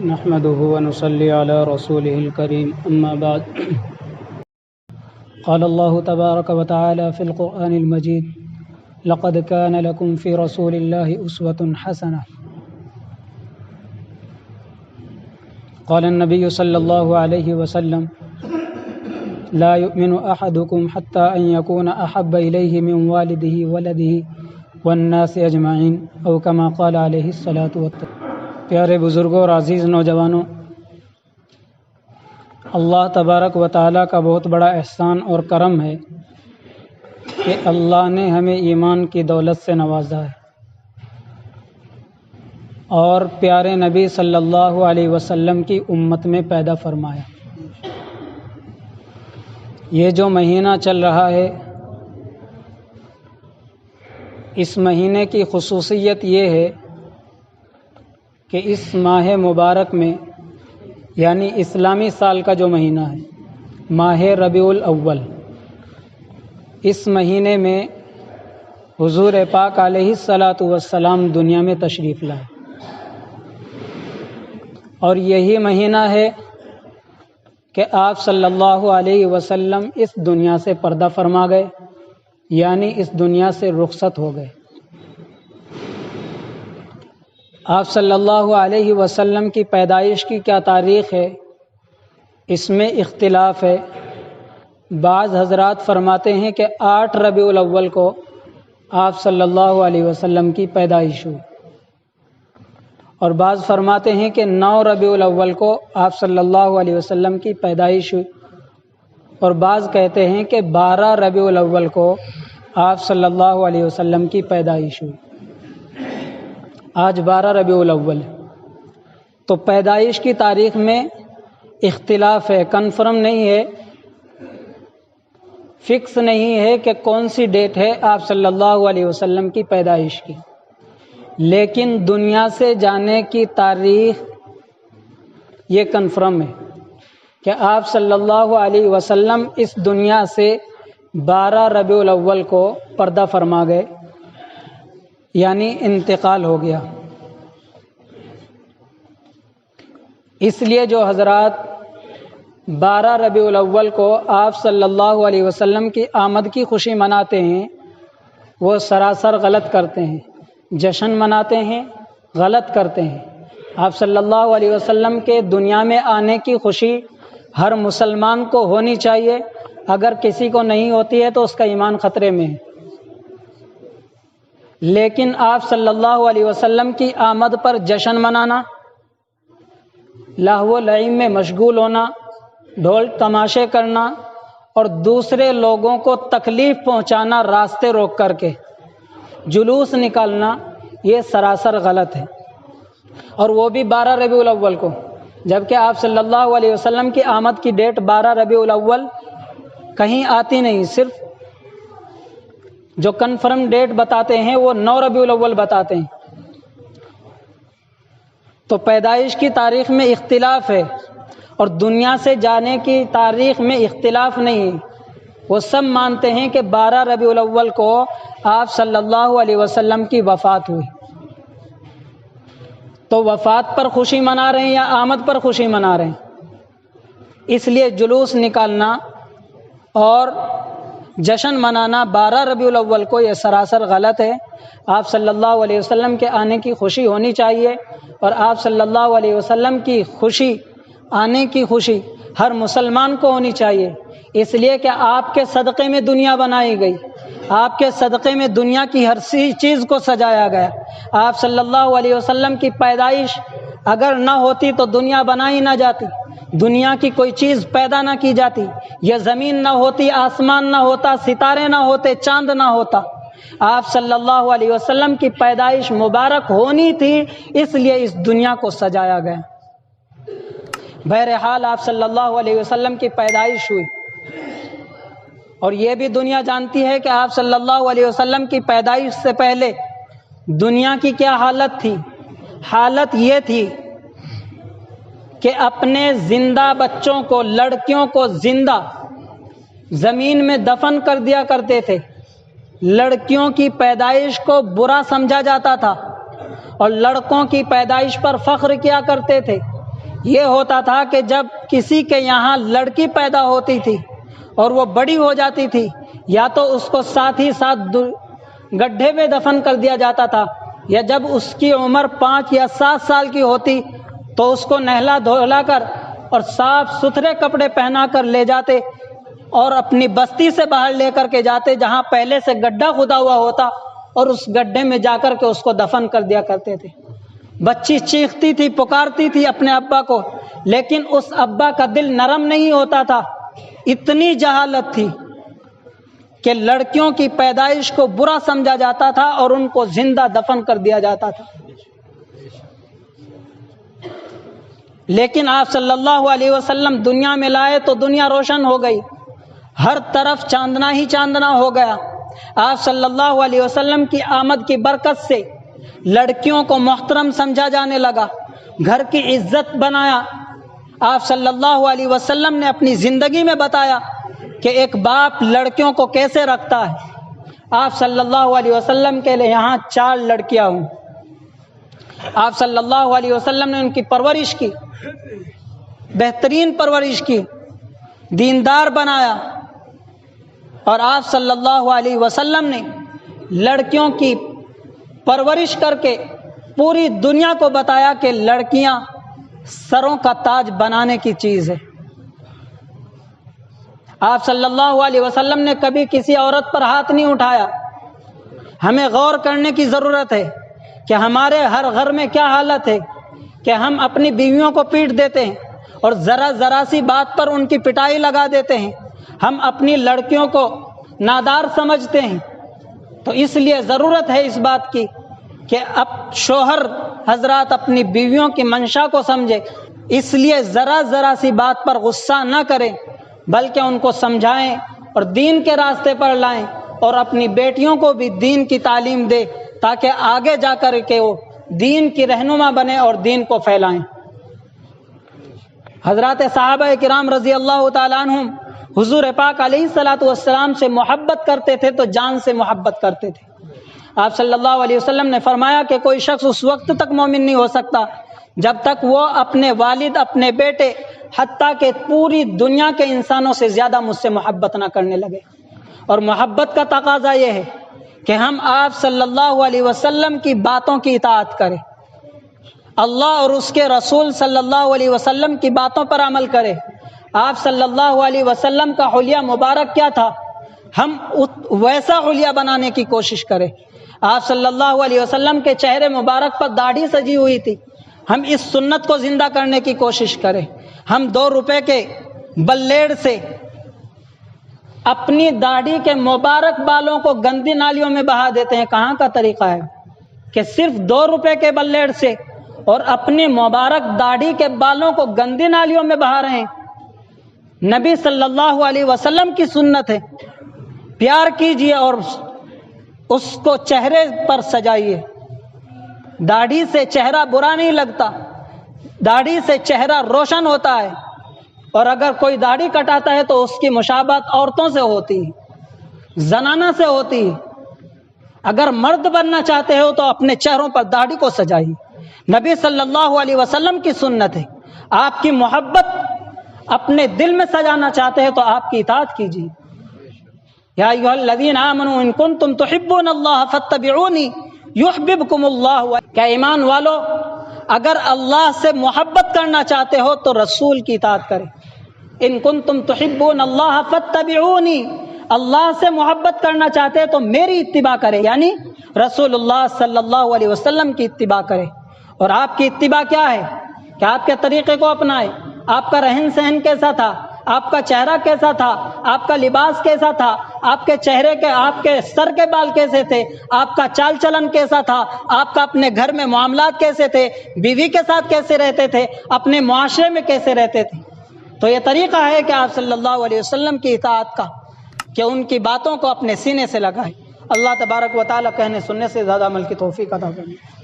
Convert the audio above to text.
نحمده ونصلي على رسوله الكريم أما بعد قال الله تبارك وتعالى في القرآن المجيد لقد كان لكم في رسول الله أسوة حسنة قال النبي صلى الله عليه وسلم لا يؤمن أحدكم حتى أن يكون أحب إليه من والده ولده والناس أجمعين أو كما قال عليه الصلاة والسلام۔ پیارے بزرگوں اور عزیز نوجوانوں، اللہ تبارک و تعالیٰ کا بہت بڑا احسان اور کرم ہے کہ اللہ نے ہمیں ایمان کی دولت سے نوازا ہے اور پیارے نبی صلی اللہ علیہ وسلم کی امت میں پیدا فرمایا۔ یہ جو مہینہ چل رہا ہے، اس مہینے کی خصوصیت یہ ہے کہ اس ماہ مبارک میں یعنی اسلامی سال کا جو مہینہ ہے ماہ ربیع الاول، اس مہینے میں حضور پاک علیہ الصلاۃ والسلام دنیا میں تشریف لائے اور یہی مہینہ ہے کہ آپ صلی اللہ علیہ وسلم اس دنیا سے پردہ فرما گئے، یعنی اس دنیا سے رخصت ہو گئے۔ آپ صلی اللہ علیہ وسلم کی پیدائش کی کیا تاریخ ہے، اس میں اختلاف ہے۔ بعض حضرات فرماتے ہیں کہ 8 ربیع الاول کو آپ صلی اللہ علیہ وسلم کی پیدائش ہوئی، اور بعض فرماتے ہیں کہ 9 ربیع الاول کو آپ صلی اللہ علیہ وسلم کی پیدائش ہوئی، اور بعض کہتے ہیں کہ 12 ربیع الاول کو آپ صلی اللہ علیہ وسلم کی پیدائش ہوئی۔ آج 12 ربیع الاول، تو پیدائش کی تاریخ میں اختلاف ہے، کنفرم نہیں ہے، فکس نہیں ہے کہ کون سی ڈیٹ ہے آپ صلی اللہ علیہ وسلم کی پیدائش کی، لیکن دنیا سے جانے کی تاریخ یہ کنفرم ہے کہ آپ صلی اللہ علیہ وسلم اس دنیا سے 12 ربیع الاول کو پردہ فرما گئے، یعنی انتقال ہو گیا۔ اس لیے جو حضرات 12 ربیع الاول کو آپ صلی اللہ علیہ وسلم کی آمد کی خوشی مناتے ہیں، وہ سراسر غلط کرتے ہیں۔ جشن مناتے ہیں، غلط کرتے ہیں۔ آپ صلی اللہ علیہ وسلم کے دنیا میں آنے کی خوشی ہر مسلمان کو ہونی چاہیے، اگر کسی کو نہیں ہوتی ہے تو اس کا ایمان خطرے میں ہے۔ لیکن آپ صلی اللہ علیہ وسلم کی آمد پر جشن منانا، لہو و لعب میں مشغول ہونا، ڈھول تماشے کرنا اور دوسرے لوگوں کو تکلیف پہنچانا راستے روک کر کے، جلوس نکالنا، یہ سراسر غلط ہے، اور وہ بھی 12 ربیع الاول کو، جبکہ آپ صلی اللہ علیہ وسلم کی آمد کی ڈیٹ 12 ربیع الاول کہیں آتی نہیں، صرف جو کنفرم ڈیٹ بتاتے ہیں وہ 9 ربیع الاول بتاتے ہیں۔ تو پیدائش کی تاریخ میں اختلاف ہے اور دنیا سے جانے کی تاریخ میں اختلاف نہیں ہے۔ وہ سب مانتے ہیں کہ 12 ربیع الاول کو آپ صلی اللہ علیہ وسلم کی وفات ہوئی۔ تو وفات پر خوشی منا رہے ہیں یا آمد پر خوشی منا رہے ہیں؟ اس لیے جلوس نکالنا اور جشن منانا 12 ربیع الاول کو یہ سراسر غلط ہے۔ آپ صلی اللہ علیہ وسلم کے آنے کی خوشی ہونی چاہیے، اور آپ صلی اللہ علیہ وسلم کی خوشی، آنے کی خوشی ہر مسلمان کو ہونی چاہیے، اس لیے کہ آپ کے صدقے میں دنیا بنائی گئی، آپ کے صدقے میں دنیا کی ہر چیز کو سجایا گیا۔ آپ صلی اللہ علیہ وسلم کی پیدائش اگر نہ ہوتی تو دنیا بنائی نہ جاتی، دنیا کی کوئی چیز پیدا نہ کی جاتی، یہ زمین نہ ہوتی، آسمان نہ ہوتا، ستارے نہ ہوتے، چاند نہ ہوتا۔ آپ صلی اللہ علیہ وسلم کی پیدائش مبارک ہونی تھی، اس لیے اس دنیا کو سجایا گیا۔ بہرحال آپ صلی اللہ علیہ وسلم کی پیدائش ہوئی، اور یہ بھی دنیا جانتی ہے کہ آپ صلی اللہ علیہ وسلم کی پیدائش سے پہلے دنیا کی کیا حالت تھی۔ حالت یہ تھی کہ اپنے زندہ بچوں کو، لڑکیوں کو زندہ زمین میں دفن کر دیا کرتے تھے۔ لڑکیوں کی پیدائش کو برا سمجھا جاتا تھا اور لڑکوں کی پیدائش پر فخر کیا کرتے تھے۔ یہ ہوتا تھا کہ جب کسی کے یہاں لڑکی پیدا ہوتی تھی اور وہ بڑی ہو جاتی تھی، یا تو اس کو ساتھ ہی ساتھ گڈھے میں دفن کر دیا جاتا تھا، یا جب اس کی عمر 5 یا 7 سال کی ہوتی تو اس کو نہلا دھولا کر اور صاف ستھرے کپڑے پہنا کر لے جاتے اور اپنی بستی سے باہر لے کر کے جاتے جہاں پہلے سے گڈھا کھدا ہوا ہوتا، اور اس گڈھے میں جا کر کے اس کو دفن کر دیا کرتے تھے۔ بچی چیختی تھی، پکارتی تھی اپنے ابا کو، لیکن اس ابا کا دل نرم نہیں ہوتا تھا۔ اتنی جہالت تھی کہ لڑکیوں کی پیدائش کو برا سمجھا جاتا تھا اور ان کو زندہ دفن کر دیا جاتا تھا۔ لیکن آپ صلی اللہ علیہ وسلم دنیا میں لائے تو دنیا روشن ہو گئی، ہر طرف چاندنا ہی چاندنا ہو گیا۔ آپ صلی اللہ علیہ وسلم کی آمد کی برکت سے لڑکیوں کو محترم سمجھا جانے لگا، گھر کی عزت بنایا۔ آپ صلی اللہ علیہ وسلم نے اپنی زندگی میں بتایا کہ ایک باپ لڑکیوں کو کیسے رکھتا ہے۔ آپ صلی اللہ علیہ وسلم کے لیے یہاں 4 لڑکیاں ہوں۔ آپ صلی اللہ علیہ وسلم نے ان کی پرورش کی، بہترین پرورش کی، دیندار بنایا، اور آپ صلی اللہ علیہ وسلم نے لڑکیوں کی پرورش کر کے پوری دنیا کو بتایا کہ لڑکیاں سروں کا تاج بنانے کی چیز ہے۔ آپ صلی اللہ علیہ وسلم نے کبھی کسی عورت پر ہاتھ نہیں اٹھایا۔ ہمیں غور کرنے کی ضرورت ہے کہ ہمارے ہر گھر میں کیا حالت ہے کہ ہم اپنی بیویوں کو پیٹ دیتے ہیں اور ذرا سی بات پر ان کی پٹائی لگا دیتے ہیں، ہم اپنی لڑکیوں کو نادار سمجھتے ہیں۔ تو اس لیے ضرورت ہے اس بات کی کہ اب شوہر حضرات اپنی بیویوں کی منشا کو سمجھے، اس لیے ذرا سی بات پر غصہ نہ کریں، بلکہ ان کو سمجھائیں اور دین کے راستے پر لائیں، اور اپنی بیٹیوں کو بھی دین کی تعلیم دے تاکہ آگے جا کر کے وہ دین کی رہنما بنے اور دین کو پھیلائیں۔ حضرات صحابہ کرام رضی اللہ تعالیٰ عنہم حضور پاک علیہ الصلوۃ والسلام سے محبت کرتے تھے تو جان سے محبت کرتے تھے۔ آپ صلی اللہ علیہ وسلم نے فرمایا کہ کوئی شخص اس وقت تک مومن نہیں ہو سکتا جب تک وہ اپنے والد، اپنے بیٹے، حتیٰ کہ پوری دنیا کے انسانوں سے زیادہ مجھ سے محبت نہ کرنے لگے۔ اور محبت کا تقاضا یہ ہے کہ ہم آپ صلی اللہ علیہ وسلم کی باتوں کی اطاعت کریں، اللہ اور اس کے رسول صلی اللہ علیہ وسلم کی باتوں پر عمل کریں۔ آپ صلی اللہ علیہ وسلم کا حلیہ مبارک کیا تھا، ہم ویسا حلیہ بنانے کی کوشش کریں۔ آپ صلی اللہ علیہ وسلم کے چہرے مبارک پر داڑھی سجی ہوئی تھی، ہم اس سنت کو زندہ کرنے کی کوشش کریں۔ ہم 2 روپے کے بلیڈ سے اپنی داڑھی کے مبارک بالوں کو گندی نالیوں میں بہا دیتے ہیں، کہاں کا طریقہ ہے کہ صرف 2 روپے کے بلیڈ سے اور اپنی مبارک داڑھی کے بالوں کو گندی نالیوں میں بہا رہے ہیں۔ نبی صلی اللہ علیہ وسلم کی سنت ہے، پیار کیجئے اور اس کو چہرے پر سجائیے۔ داڑھی سے چہرہ برا نہیں لگتا، داڑھی سے چہرہ روشن ہوتا ہے، اور اگر کوئی داڑھی کٹاتا ہے تو اس کی مشابہت عورتوں سے ہوتی ہے، زنانہ سے ہوتی ہے۔ اگر مرد بننا چاہتے ہو تو اپنے چہروں پر داڑھی کو سجائیے، نبی صلی اللہ علیہ وسلم کی سنت ہے۔ آپ کی محبت اپنے دل میں سجانا چاہتے ہیں تو آپ کی اطاعت کیجیے۔ یا ایھا الذین آمنوا ان کنتم تحبون اللہ فاتبعونی یحببکم اللہ۔ کیا ایمان والو، اگر اللہ سے محبت کرنا چاہتے ہو تو رسول کی اطاعت کریں۔ ان کنتم تحبون اللہ فاتبعونی، اللہ سے محبت کرنا چاہتے ہیں تو میری اتباع کرے، یعنی رسول اللہ صلی اللہ علیہ وسلم کی اتباع کرے۔ اور آپ کی اتباع کیا ہے کہ آپ کے طریقے کو اپنائے، آپ کا رہن سہن کیسا تھا، آپ کا چہرہ کیسا تھا، آپ کا لباس کیسا تھا، آپ کے چہرے کے، آپ کے سر کے بال کیسے تھے، آپ کا چال چلن کیسا تھا، آپ کا اپنے گھر میں معاملات کیسے تھے، بیوی کے ساتھ کیسے رہتے تھے، اپنے معاشرے میں کیسے رہتے تھے۔ تو یہ طریقہ ہے کہ آپ صلی اللہ علیہ وسلم کی اطاعت کا، کہ ان کی باتوں کو اپنے سینے سے لگائیں۔ اللہ تبارک و تعالیٰ کہنے سننے سے زیادہ عمل کی توفیق عطا فرمائے۔